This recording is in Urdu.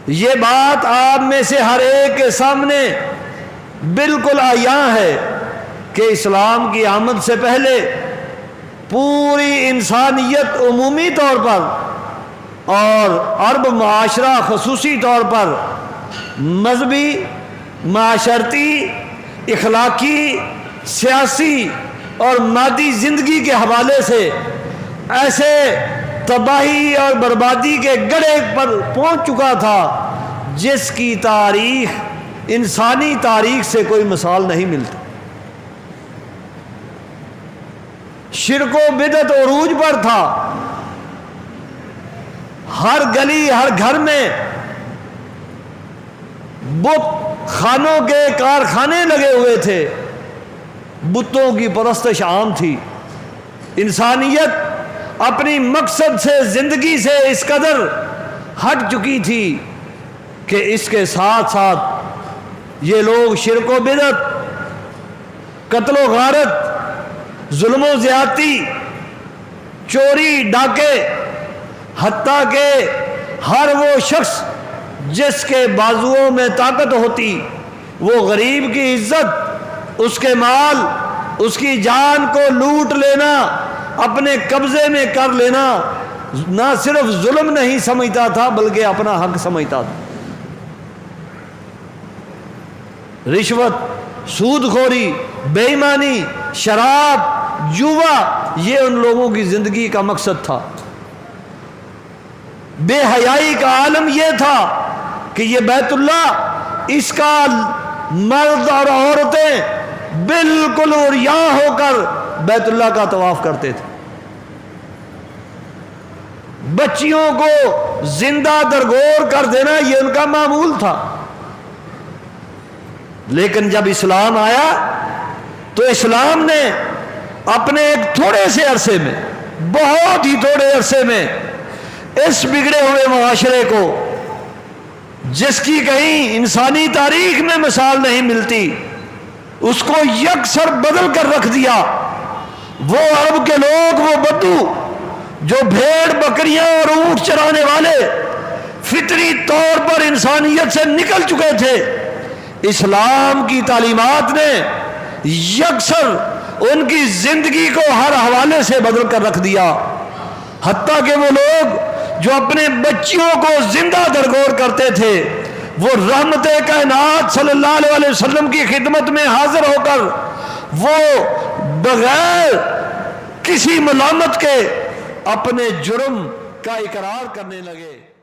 یہ بات آپ میں سے ہر ایک کے سامنے بالکل عیاں ہے کہ اسلام کی آمد سے پہلے پوری انسانیت عمومی طور پر اور عرب معاشرہ خصوصی طور پر مذہبی، معاشرتی، اخلاقی، سیاسی اور مادی زندگی کے حوالے سے ایسے تباہی اور بربادی کے گڑھے پر پہنچ چکا تھا جس کی تاریخ انسانی تاریخ سے کوئی مثال نہیں ملتی۔ شرک و بدعت عروج پر تھا، ہر گلی ہر گھر میں بت خانوں کے کارخانے لگے ہوئے تھے، بتوں کی پرستش عام تھی۔ انسانیت اپنی مقصد سے، زندگی سے اس قدر ہٹ چکی تھی کہ اس کے ساتھ ساتھ یہ لوگ شرک و بدعت، قتل و غارت، ظلم و زیادتی، چوری ڈاکے، حتیٰ کہ ہر وہ شخص جس کے بازوؤں میں طاقت ہوتی وہ غریب کی عزت، اس کے مال، اس کی جان کو لوٹ لینا، اپنے قبضے میں کر لینا نہ صرف ظلم نہیں سمجھتا تھا بلکہ اپنا حق سمجھتا تھا۔ رشوت، سود خوری، بے ایمانی، شراب، جوا، یہ ان لوگوں کی زندگی کا مقصد تھا۔ بے حیائی کا عالم یہ تھا کہ یہ بیت اللہ، اس کا مرد اور عورتیں بالکل عریاں ہو کر بیت اللہ کا طواف کرتے تھے۔ بچیوں کو زندہ درگور کر دینا یہ ان کا معمول تھا۔ لیکن جب اسلام آیا تو اسلام نے اپنے ایک تھوڑے سے عرصے میں، بہت ہی تھوڑے عرصے میں، اس بگڑے ہوئے معاشرے کو جس کی کہیں انسانی تاریخ میں مثال نہیں ملتی، اس کو یکسر بدل کر رکھ دیا۔ وہ عرب کے لوگ، وہ بدو جو بھیڑ بکریاں اور اونٹ چرانے والے فطری طور پر انسانیت سے نکل چکے تھے، اسلام کی تعلیمات نے یکسر ان کی زندگی کو ہر حوالے سے بدل کر رکھ دیا۔ حتیٰ کہ وہ لوگ جو اپنے بچیوں کو زندہ درگور کرتے تھے، وہ رحمت کائنات صلی اللہ علیہ وسلم کی خدمت میں حاضر ہو کر وہ بغیر کسی ملامت کے اپنے جرم کا اقرار کرنے لگے۔